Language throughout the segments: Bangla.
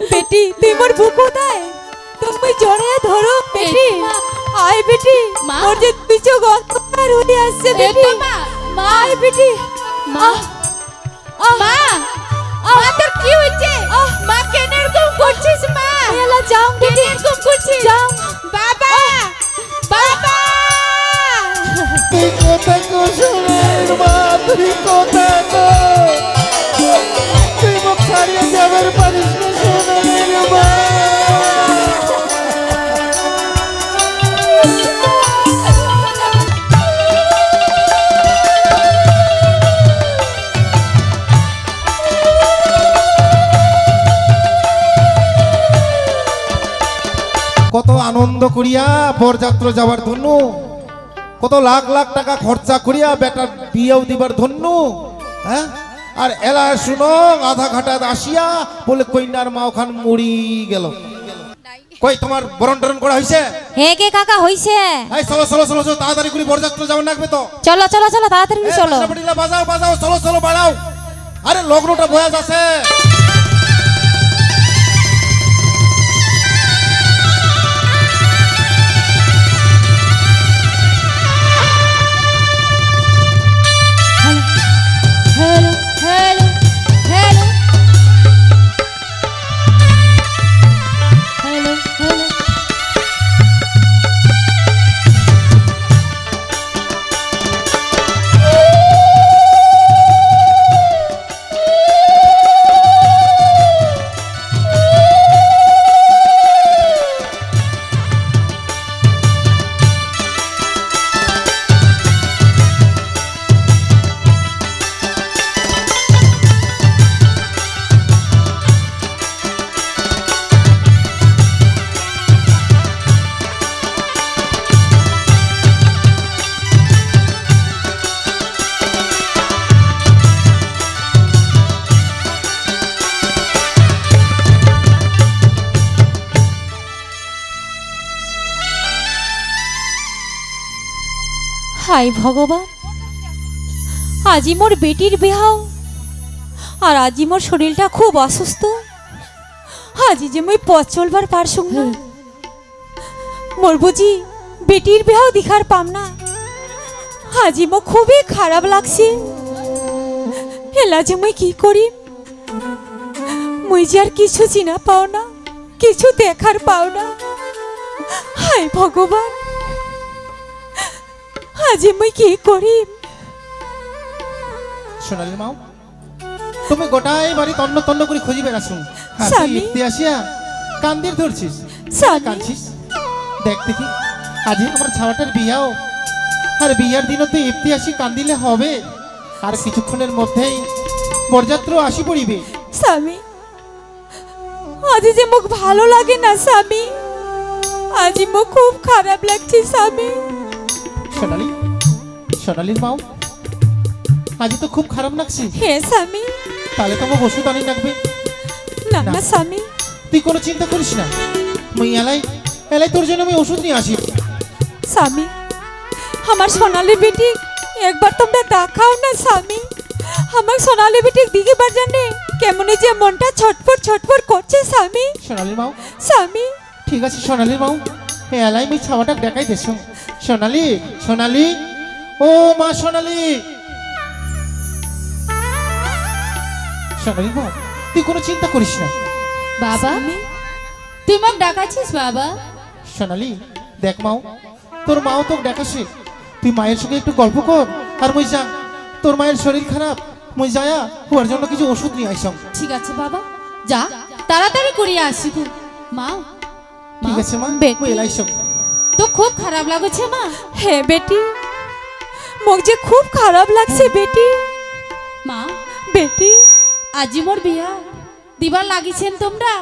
बेटी तुई मोर बुकु दाए तुम जोड़े धरो बेटी आय बेटी मोर जे पिछु गंतकार होई आछे बेटी মা आय बेटी মা মা মা তোর কি হইছে মা কেন এরকম করছিস মা এলা যাও কেন এরকম করছিস যাও বাবা বাবা তুই কোথায় গো সোনার মা তুই কোথায় গো তুই মুখ ছাড়িয়ে যাবার পারিস না সোনার মা কত আনন্দ করিয়া বরযাত্রা যাবার ধন্য কত লাখ লাখ টাকা খরচা করিয়া বেটার বিয়েও দিবার ধন্য হ্যাঁ আর এলা শুনো আধা ঘাটা আসিয়া বলে কইনার মা ওখান মরি গেল কই তোমার বরণ টরণ করা হইছে হে কে কাকা হইছে এই চলো চলো চলো চলো তাড়াতাড়ি করে বরযাত্রা যাওয়া লাগবে তো চলো চলো চলো তাড়াতাড়ি চলো বাজনা বাজাও বাজাও চলো চলো বাড়াও আরে লগ্নটা বয়া যাচ্ছে hello hello hello hello hello hi भगवान আজি मोर बेटीर बिहाव और আজি मोर शरीरटा खूब असुस्थ আজি जे मैं पथ चलबार पारछुम ना मोर बुझी बेटीर बिहाव दिखार पाम ना আজি मो खूबी खराब लागছে एला जे मैं की करी मुई जे आर किछु चिना पाओ ना किछु देखार पाओ ना हाय भगवान আজি মই কি করিম সোনালী মাও তুমি গোটাই বাড়ি তন্ন তন্ন করে খুঁজি বেড়াছো স্বামী। দেখতে আসিয়া কান্দির ধরছিস স্বামী। কাঁদছিস দেখ দেখি আজই আমার ছাওয়াটার বিয়াও আর বিয়ার দিনও তো ইফতি আসি কান্দিলে হবে আর কিছুক্ষণের মধ্যেই বরযাত্রা আসি পড়িবে স্বামী আজি যে মুখ ভালো লাগে না স্বামী আজি মুখ খুব খারাপ লাগছে স্বামী সোনালী সোনালীর মাও আজি তো খুব খারাপ লাগছে হে স্বামী তাহলে তোমার ওষুধ আনি লাগবে না না স্বামী তুই কোনো চিন্তা করিস না মই এলাই এলাই তোর জন্য আমি ওষুধ নিয়ে আসি স্বামী আমার সোনালী বেটি একবার তোমরা দেখাও না স্বামী আমার সোনালী বেটি দিকেবার জানে কেমন যে মনটা ছটফট ছটফট করছে স্বামী সোনালীর মাও স্বামী ঠিক আছে সোনালীর মাও এলাই আমি ছাওয়াটা দেখাই দেছো সোনালী সোনালী ও মা সোনালী সোনালী মা তুই কোনো চিন্তা করিস না বাবা তুই মোক ডাকাছিস বাবা সোনালী দেখ মাও তোর মাও তোকে ডাকাছে তুই মায়ের সঙ্গে একটু গল্প কর আর মই যা তোর মায়ের শরীর খারাপ মই যায়া ওর জন্য কিছু ওষুধ নিয়ে আইসাম ঠিক আছে বাবা যা তাড়াতাড়ি করিয়া আসিব মা ঠিক আছে মা বেটি। মই এলাইসাম তো খুব খারাপ লাগছে মা হে বেটি মুখ যে খুব খারাপ লাগছে বেটি মা বেটি আজি মোর বিয়া দিবার লাগিছেন তোমরা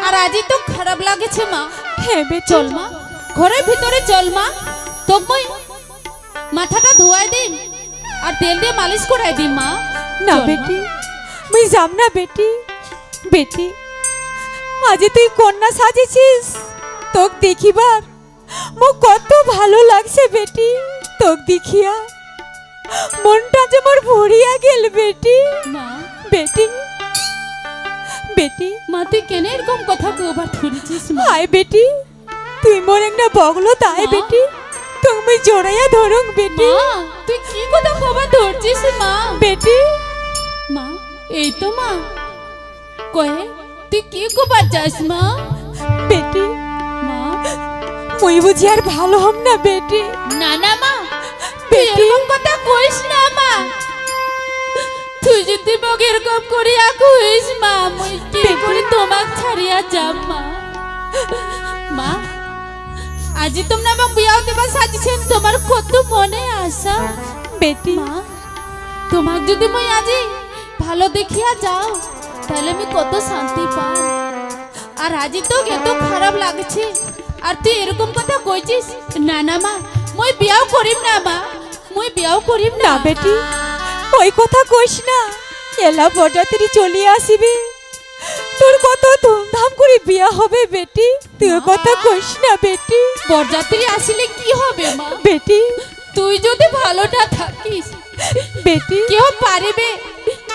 আর আজি তো খারাপ লাগেছে মা হে বেটি চল মা ঘরের ভিতরে চল মা তোকে মাথাটা ধোয়াই দিন আর তেল দিয়ে মালিশ করাই দিন মা না চল মা। বেটি মুই যাম না বেটি বেটি আজি তুই কন্যা সাজেছিস তোক দেখিবার মো কত ভালো লাগছে বেটি তোক দেখিয়া মনটা যে মোর ভরিয়া গেল বেটি মা বেটি বেটি মা তুই কেন এরকম কথা কবার ধরেছিস মা? হায় বেটি তুই মোর একটা বগলো তাই মা। বেটি তুমি জোড়াইয়া ধরুক বেটি মা তুই কি কথা কবার ধরছিস মা? বেটি মা এই তো মা কয়ে তুই কি কবার যাস মা? বেটি মা মুই বুঝি আর ভালো হম না বেটি না না মা তুই এরকম কথা কইস না মা। তুই যদি মোক এরকম করিয়া কইস মা মুই কি করে তোমাক ছাড়িয়া যাব মা? মা আজি তোমরা মোক বিয়া দেবা সাজিছেন তোমার কত মনে আশা বেটি মা। তোমাক যদি মুই আজি ভালো দেখিয়া যাও তাহলে আমি কত শান্তি পাই। আর আজি তো এত খারাপ লাগছে আর তুই এরকম কথা কইছিস। না না মা মুই বিয়াও করিম না মা, মুই বিয়াও করিম না না বেটি ওই কথা কইস না এলা বরযাত্রী চলিয়ে আসিবি তোর কত ধুমধাম করে বিয়া হবে বেটি তুই ওই কথা কইস না বেটি বরযাত্রী আসলে কি হবে মা? বেটি তুই যদি ভালোটা থাকিস বেটি কেউ পারিবে?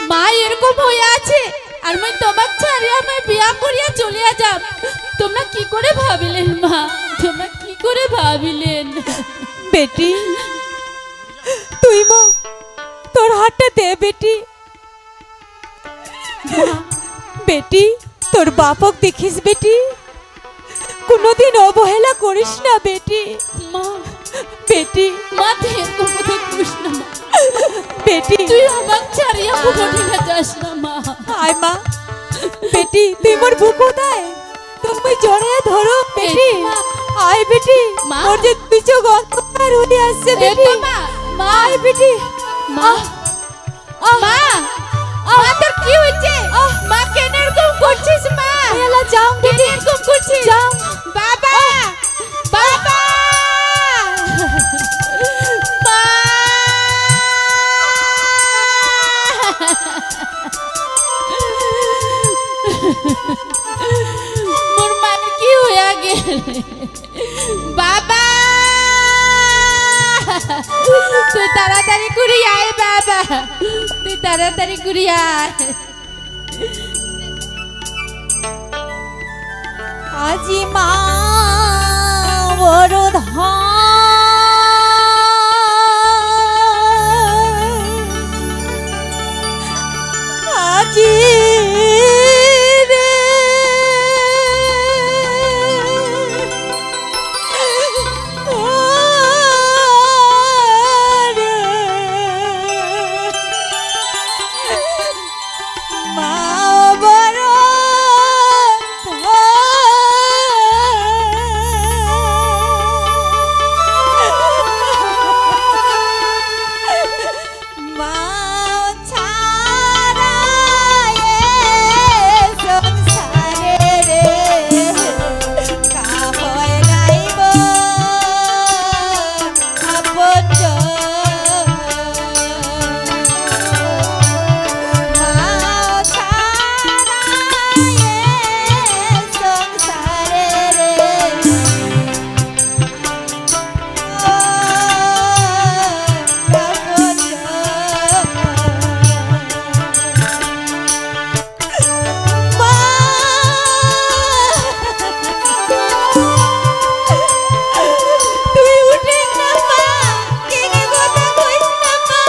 মা এরকম হয়ে আছে আর মুই তোমাক ছাড়িয়া আমি বিয়া করিয়া চলিয়া যাব। তোমরা কি করে ভাবিলেন মা? তোমরা কি করে ভাবিলেন? বেটি তুই মো তোর হাতটা দে বেটি বেটি তোর বাপক দেখিস বেটি কোনোদিন অবহেলা করিস না বেটি মা বেটি মা তুই এরকম কথা করিস না মা। বেটি তুই আমাক ছাড়িয়া কোনোদিন যাস না মা। আয় মা বেটি তুই মোর বুকু দেয় তুমি জড়ে ধরো বেটি এই মা। আয় বেটি মা। মোর যে পিছু গন্ধকার হয়ে আসছে এই বেটি তো মা। মা আয় বেটি মা মা মা তোর কি হয়েছে? মা কেন এরকম করছিস মা? এলা যাও কেন বেটি এরকম করছিস? যাও বাবা বাবা মা মোর মার কি হইয়া গেল বাবা? তুই তাড়াতাড়ি করে আয় বাবা, তুই তাড়াতাড়ি করে আয়। আজি মা বড় আজি রে মা বড় মা ছাড়া সংসারে রে কাহয় গাইব আপন মা ছাড়া সংসারে রে তুই উঠে না মা কে কথা কইস না মা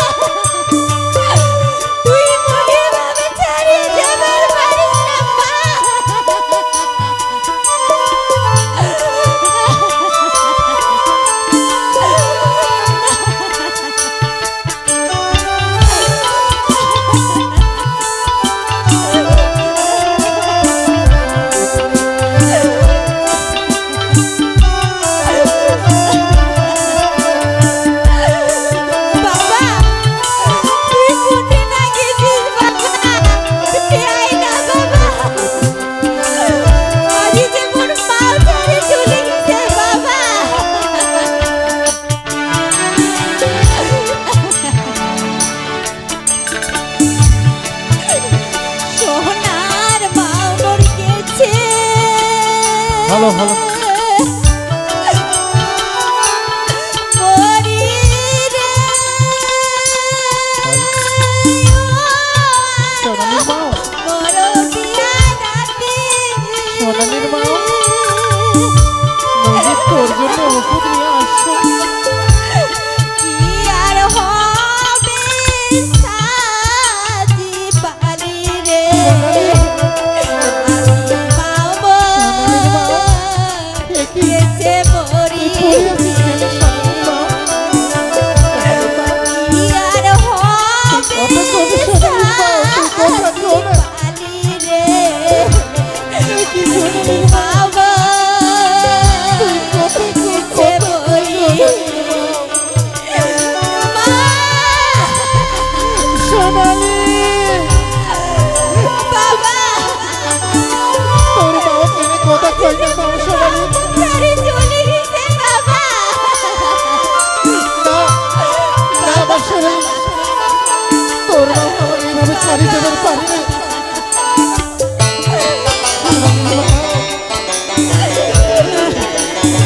তুই মনে ভাবে ছাড়িয়ে যাবার পারিস না মা বাবা তুই কোটে না গেছিস বাবা তুই আয় না বাবা আজি যে মোর মা ছেড়ে চলে গেছে বাবা সোনার মা মোর গেছে ভালো, ভালো। মরি রে চরণের মা। মোর বিয়া কথা কই না মা সোনালি ছাড়ি চলে গেছে বাবা। না না মা সোনালি তোর মা আমার এইভাবে ছাড়ি যাবার পারি না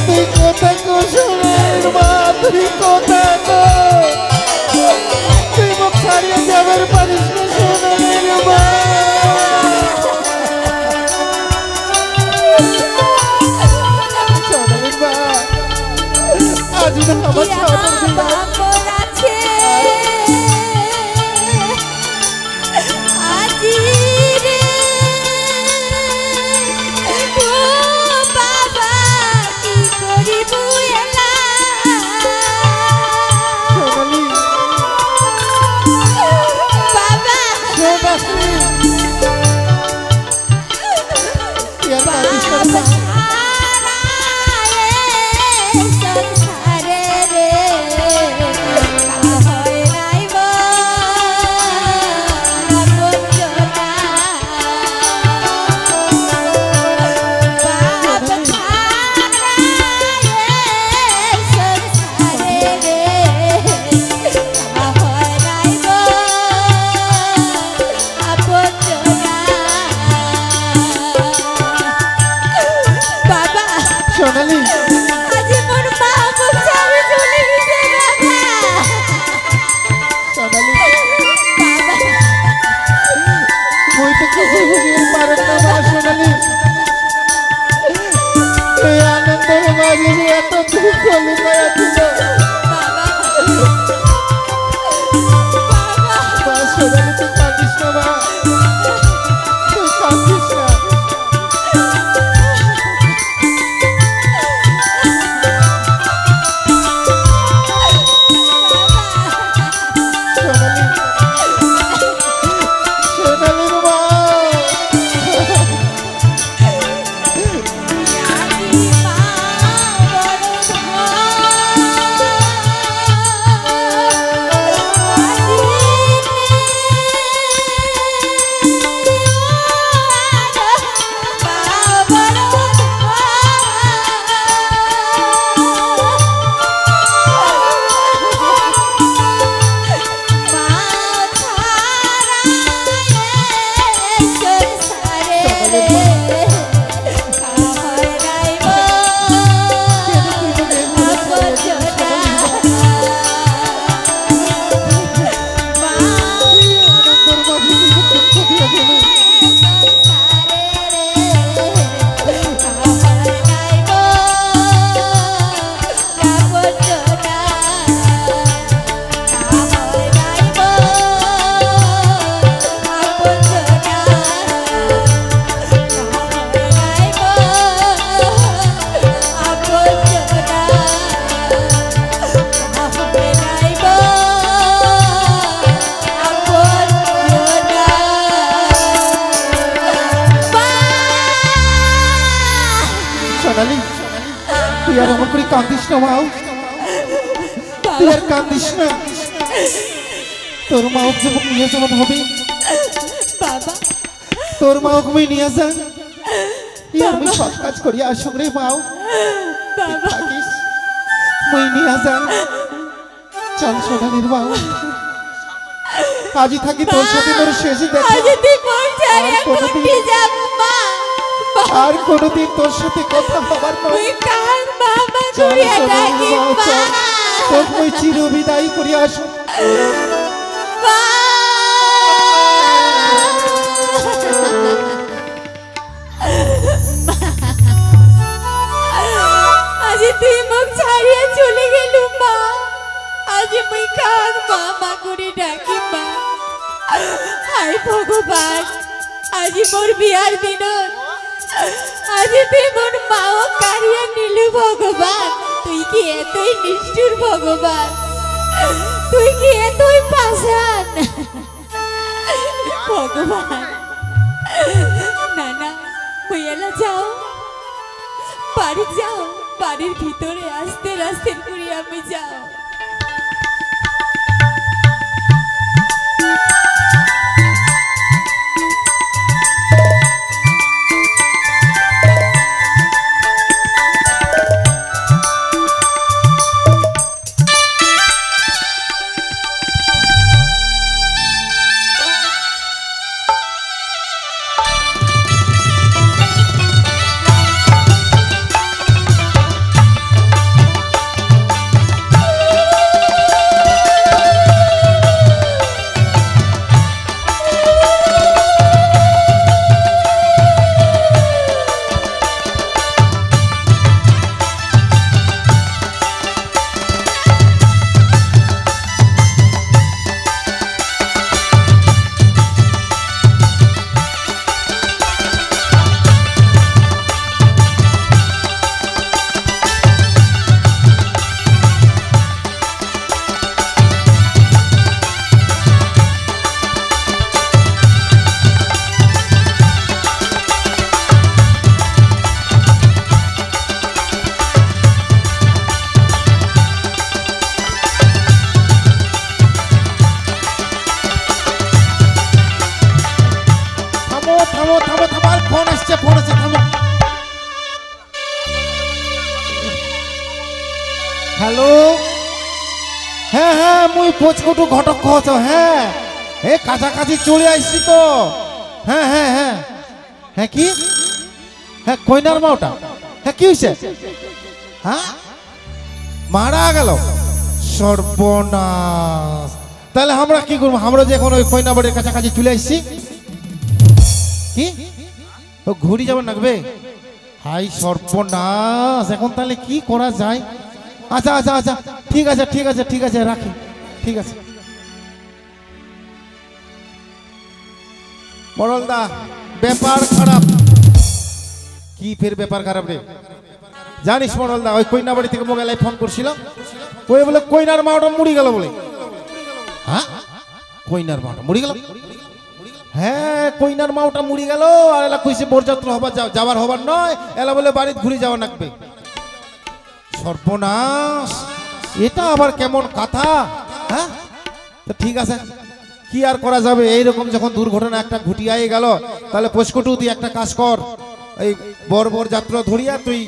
তুই কোথায় গো সোনালির মা তুই কোথায় গো তুই মুখ ছাড়িয়ে যাবার পারিস না সোনালির মা সোনালির মা আজ না আমার ছাড়ার দিন বাপর আছে আজি রে ও বাবা কি করিব এলা সোনালি বাবা সোনালি ইয়ার কাঁদিস না মা সংসারে রে হয় নাই বঞ্চনা বাপ সংসারে রে হয় নাই বঞ্চনা বাবা সোনালি আজি মোর মা মুখ ছাড়ি চলে গেছে সোনালি বাবা মই তো কিছু বুঝিয়ে পারেন না মা সোনালি এই আনন্দের মাঝে যে এত দুঃখ লুকায়া ছিল বাবা মা সোনালি তুই কাঁদিস না মা তুই কাঁদিস না সোনালি সোনালির মা আজি মা বড় আনন্দের মাঝে যে দুঃখ দিয়ে গেল সোনালি তুই আর আমার করে কাঁদিস না মা তুই আর কাঁদিস না তোর মা যখন নিয়ে যেমন হবে বাবা তোর মা ওকে নিয়ে যান আমি সব কাজ করি আসুক রে মাও তুই থাকিস মই নিয়ে যান চল সোনালির মাও আজই থাকি তোর সাথে তোর শেষে দেখা আজ তুই মোর ছাড়ি আর কোনোদিন- কোটি যাব মা আর কোনোদিন তোর সাথে কথা হবার নয় তুই কান বাবা চল করিয়া সোনালির ডাকি মাও মা চল তোর মই চির বিদায় করি আসুক মা আজ তুই মুখ ছাড়িয়ে চলে গেলু মা আজ মুই কান মামা করে ডাকি মা হায় ভগবান আজ মোর বিয়ার দিনত আজ তুই মোর মাও কারিয়া নিলু ভগবান তুই কি এতই নিষ্ঠুর ভগবান তুই কি এতই পাষাণ ভগবান না না মুইয়ালা যাও বাড়ি যাও বাড়ির ভিতরে আস্তে আস্তে করে আমি যাও মুই পোচকটু ঘটক কছ হ্যাঁ হে কাছাকাছি চলে আসছি তো হ্যাঁ হ্যাঁ হ্যাঁ হ্যাঁ কি হ্যাঁ কইনার মাওটা হ্যাঁ কি হইছে হ্যাঁ মারা গেল সর্বনাশ তাহলে আমরা কি করবো আমরা যে এখন ওই কইনা বাড়ির কাছাকাছি চলে আসছি কি ও ঘুরি যাবেন লাগবে হাই সর্বনাশ এখন তাহলে কি করা যায় আচ্ছা আচ্ছা আচ্ছা ঠিক আছে ঠিক আছে ঠিক আছে রাখি ঠিক আছে মরলদা ব্যাপার খারাপ কি ফের ব্যাপার খারাপ রে জানিস মরলদা ওই কইনা বাড়ি থেকে মোবাইলে ফোন করছিল ওই বলে কইনার মাওটা মুড়ি গেল বলে হ্যাঁ কইনার মাওটা মুড়ি গেল হ্যাঁ কইনার মাওটা মুড়ি গেল আর এলা কইছে বরযাত্রা হবার যাবার হবার নয় এলা বলে বাড়িতে ঘুরে যাওয়া লাগবে সর্বনাশ এটা আবার কেমন কথা হ্যাঁ তো ঠিক আছে কি আর করা যাবে এইরকম যখন দুর্ঘটনা একটা ঘটিয়াই গেল তাহলে পোস্কটু তুই একটা কাজ কর এই বর যাত্রা ধরিয়া তুই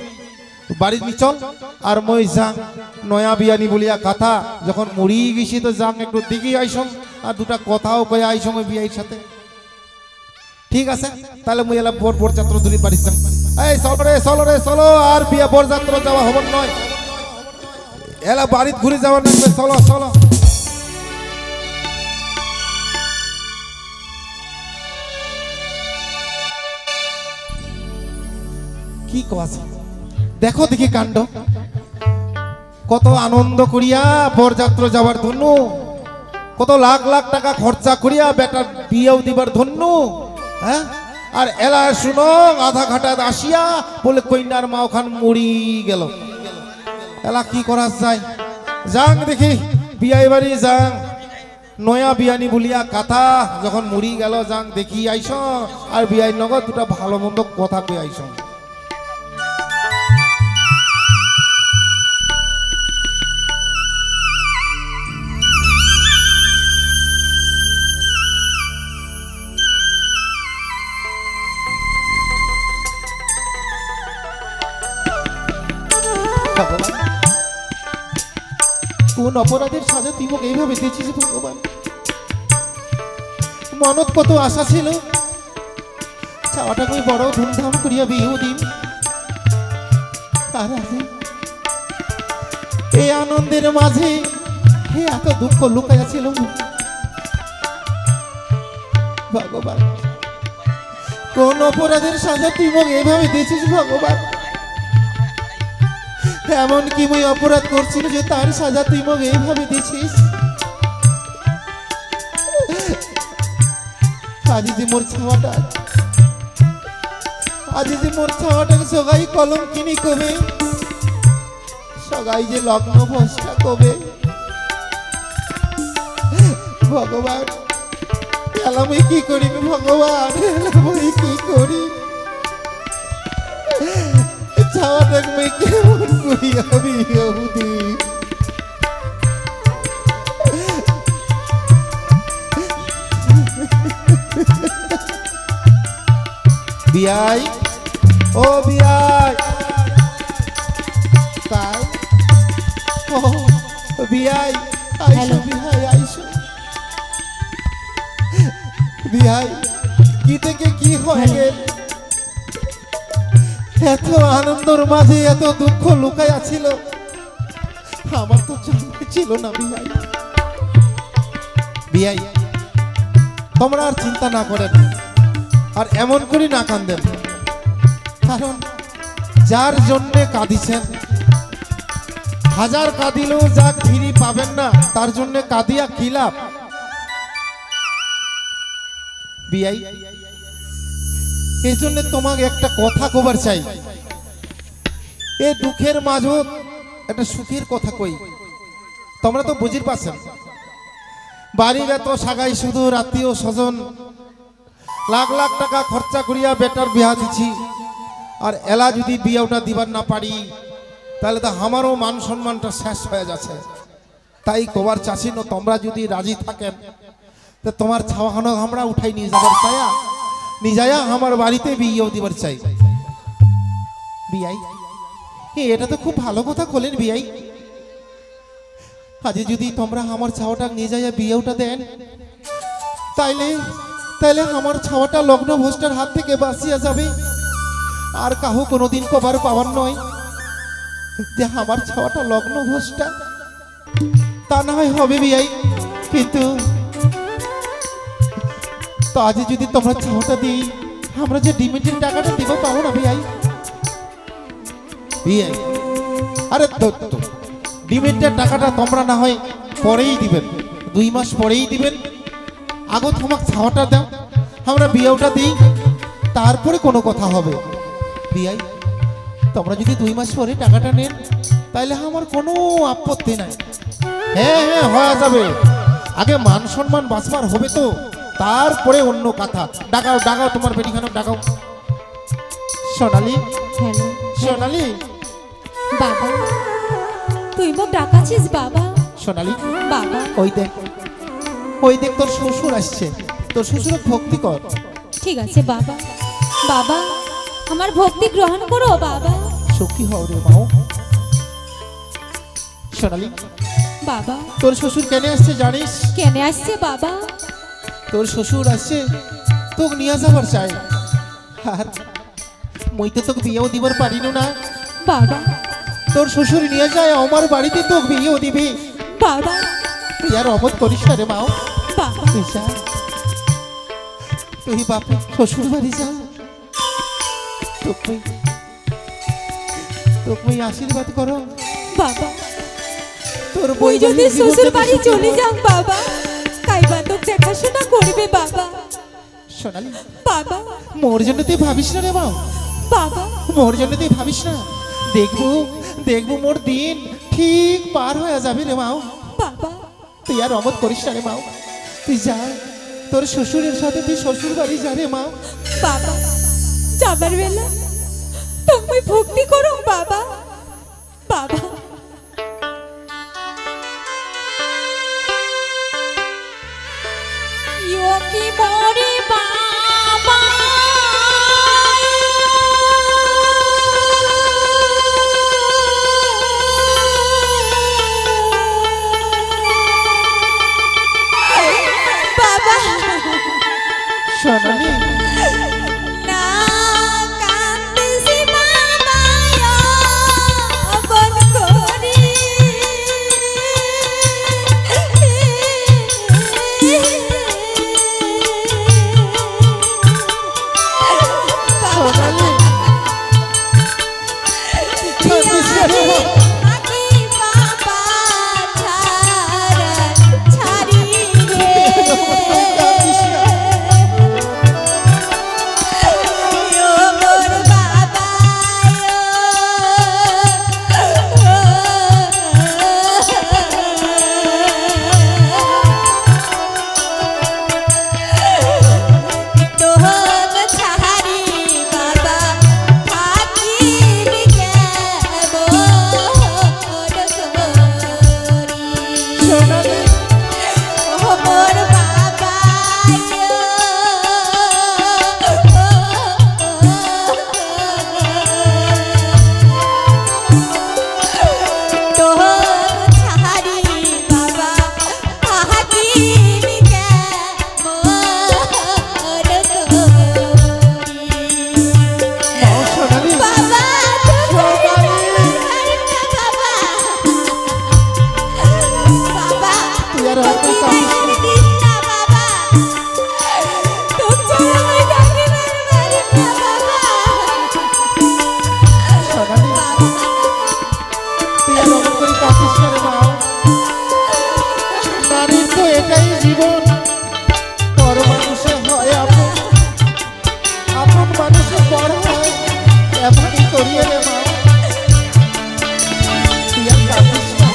বাড়ির নি চল আর মই যাং নয়া বিয়ানি বলিয়া কথা যখন মরি গেছি তো যাং একটু দিকে আইসম আর দুটা কথাও কয়ে আইসম ওই বিয়ের সাথে ঠিক আছে তাহলে মুই এলা বর যাত্রা ধরি বাড়ি যাং এই চলো রে চলো আর বিয়া বর যাত্রা যাওয়া হবার নয় এলা বাড়িতে ঘুরে যাওয়ার লাগবে চলো চলো কি কথা দেখো দেখি কাণ্ড কত আনন্দ করিয়া বরযাত্রা যাবার ধন্য কত লাখ লাখ টাকা খরচা করিয়া বেটার বিয়েও দিবার ধন্য হ্যাঁ আর এলা শুনো আধা ঘাটায় আসিয়া বলে কইনার মা ওখান মরি গেল এলা কি করা যায় যাং দেখি বিয়াই বাড়ি যাং নয়া বিয়ানি বলিয়া কথা যখন মরি গেল যাং দেখি আইস আর বিয়াই নগদ দুটা ভালো মন্দ কথা কই আইস কোন অপরাধের সাজা তুই মোক এইভাবে দিয়েছিস ভগবান মনত কত আশা ছিল চাওয়াটা কই বড় ধুমধাম করিয়া বিয়েও দিন আর আজি এই আনন্দের মাঝে হে এত দুঃখ লুকাইয়া ছিল ভগবান কোন অপরাধের সাজা তুই মোক এইভাবে দিয়েছিস ভগবান এমন কি মই অপরাধ করছিল যে তার সাজা তুই মোক এইভাবে দিছিস আজি যে মোর ছাওয়াটা সগাই কলম কিনি কবে সগাই যে লগ্ন ভস্তা কবে ভগবান এলামই কি করি ভগবান এলামই কি করি ছাওয়াটাকে মই কেমন করিয়া বিয়েও দিই বিয়াই ও বিয়াই তাই ও বিয়াই আইসো বিয়াই আইসো বিয়াই কি থেকে কি হয়ে গেল এত আনন্দের মাঝে এত দুঃখ লুকাইয়া ছিল আমার তো জানা ছিল না বিয়াই বিয়াই তোমরা আর চিন্তা না করেন আর এমন করে না কান্দেন কারণ যার জন্যে কাঁদিছেন হাজার কাঁদিলেও যা ফিরি পাবেন না তার জন্যে কাঁদিয়া কি লাভ বিয়াই এই জন্য তোমাকে একটা কথা কবার চাই এই দুঃখের মাঝে একটা সুখের কথা কই তোমরা তো বুঝির পাচ্ছেন বাড়ির এত সাগাই শুধু আত্মীয় স্বজন লাখ লাখ টাকা খরচা করিয়া বেটার বিয়া দিছি আর এলা যদি বিয়েটা দিবার না পারি তাহলে তো আমারও মান সম্মানটা শেষ হয়ে যাচ্ছে তাই কবার চাষি না তোমরা যদি রাজি থাকেন তো তোমার ছাওয়ানো আমরা উঠাই নিয়ে যাবার চায়া নিজায়া আমার বাড়িতে বিয়েও দিবার চাই বিয়াই এটা তো খুব ভালো কথা বলেন বিয়াই আজ যদি তোমরা আমার ছাওয়াটা নিয়ে যাইয়া বিয়েটা দেন, তাইলে তাইলে আমার ছাওয়াটা লগ্ন ভোজটার হাত থেকে বাঁচিয়া যাবে। আর কাহু কোনোদিন কবার পাওয়ার নয় যে আমার ছাওয়াটা লগ্ন ভোজটা। তা না হয় হবে বিয়াই, কিন্তু তো আজ যদি তোমরা ছাওয়াটা দিই, আমরা যে ডিমেটের টাকাটা দিব পাবো না বিয়াই। বিয়াই আরে তো ডিমেটের টাকাটা তোমরা না হয় পরেই দিবেন, 2 মাস পরেই দিবেন। আগে তোমাকে ছাওয়াটা দাও, আমরা বিয়েটা দিই, তারপরে কোনো কথা হবে। বিয়াই তোমরা যদি 2 মাস পরে টাকাটা নেন, তাইলে আমার কোনো আপত্তি নাই। হ্যাঁ হ্যাঁ হয়ে যাবে, আগে মান সম্মান বাঁচবার হবে তো, তারপরে অন্য কথা। ডাকাও ডাকাও তোমার বেটিখানে ডাকাও। সোনালি, হ্যালো সোনালি, বাবা, তুই মোক ডাকাছিস বাবা? সোনালি বাবা ওই দেখ তোর শ্বশুর আসছে, তোর শ্বশুর ভক্তি কর। ঠিক আছে বাবা। বাবা আমার ভক্তি গ্রহণ করো বাবা। সুখী হও রে মাও। সোনালি বাবা তোর শ্বশুর কেন আসছে জানিস? কেনে আসছে বাবা? তোর শ্বশুর আসছে তোকে নিয়ে যাবার চাই। আর মই তো তোকে বিয়েও দিবার পারিনু না। বাবা তোর শ্বশুর নিয়ে যায় আমার বাড়িতে, তোকে বিয়েও দিবি। বাবা তুই আর অমত করিস না রে মাও। বাবা তুই যা, তুই বাপে শ্বশুর বাড়ি যা, তোকে আশীর্বাদ করো। বাবা তোর তুই বই যদি শ্বশুর বাড়ি চলে যাও বাবা, কাইবা তোকে দেখাশোনা করবে বাবা। সোনালি বাবা মোর জন্য তুই ভাবিস না রে মাও, বাবা মোর জন্য তুই ভাবিস না। দেখবো দেখবো মোর দিন ঠিক পার হয়ে যাবে রে মাও। বাবা তুই আর অমত করিস না রে মাও। তুই যা, তোর শ্বশুরের সাথে তুই শ্বশুর বাড়ি যা রে মাও। বাবা যাবার বেলা তুমি ভক্তি করো বাবা। বাবা কি মরে বাবা বাবা সোনালি না কান্দিসি বাবা আপন করি সোনালি কাঁদিস না রে মাও। আকি বাবা ছাড়া ছাড়ি রে কাঁদিস না। মোর বাবা তোহক ছাড়ি বাবা থাকিবি কেমন করি সোনালি ও মোর বাবা তো ছাড়ি বাবা থাকিবি কেমন করি মাও সোনালি বাবা বাবা তুই আর অমত কাঁদিস না। সোনালি তুই আর অমত করে কাঁদিস না রে মাও। নারীর তো এটাই জীবন, পর মানুষে হয় আপন, আপন মানুষে পর হয়, এমনই করিয়ে রে মা। তুই আর কাঁদিস না।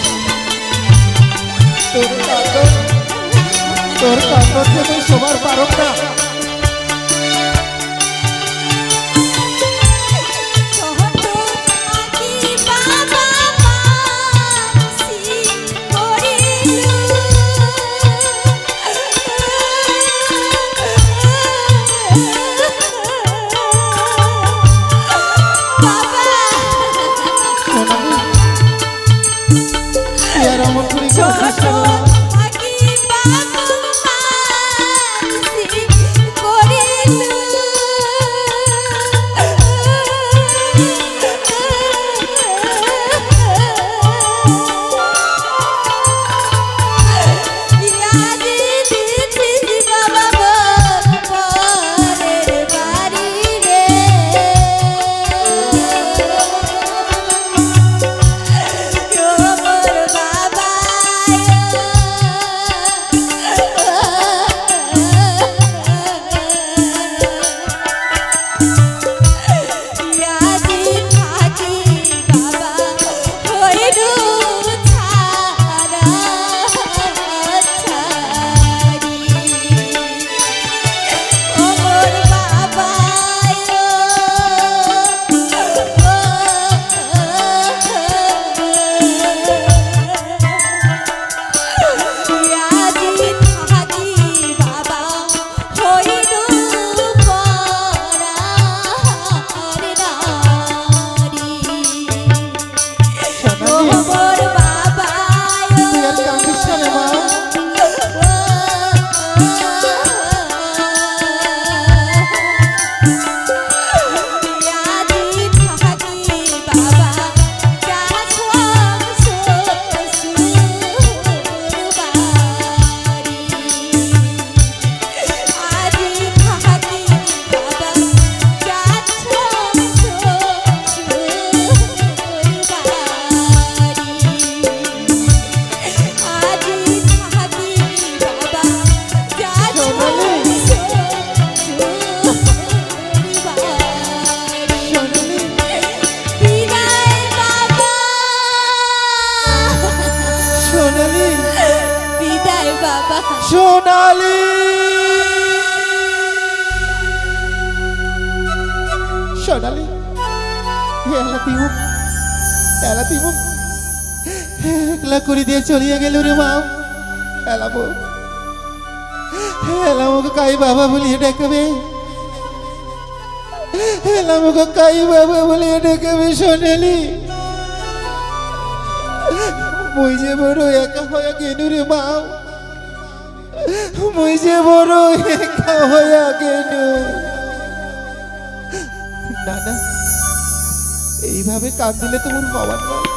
তোর কান্দন থেকে সবার পারক না। বাবা সোনালি সোনালি এলা দিব একলা করে দিয়ে চলিয়া গেল রে মা। এলাবো এলামোকে কাই বাবা বলিয়ে ডাকবে, এলামোকে কাই বাবা বলিয়ে ডাকবে সোনালি। মই যে বড় একা হয়ে গেল রে মা, মই যে বড় একা হয়ে গেল। না না, এইভাবে কাঁদিলে তোমার হবার নয়।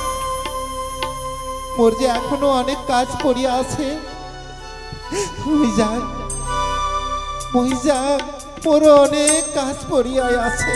মোর যে এখনো অনেক কাজ পড়িয়া আছে। মই যাই, মোর অনেক কাজ পড়িয়া আছে।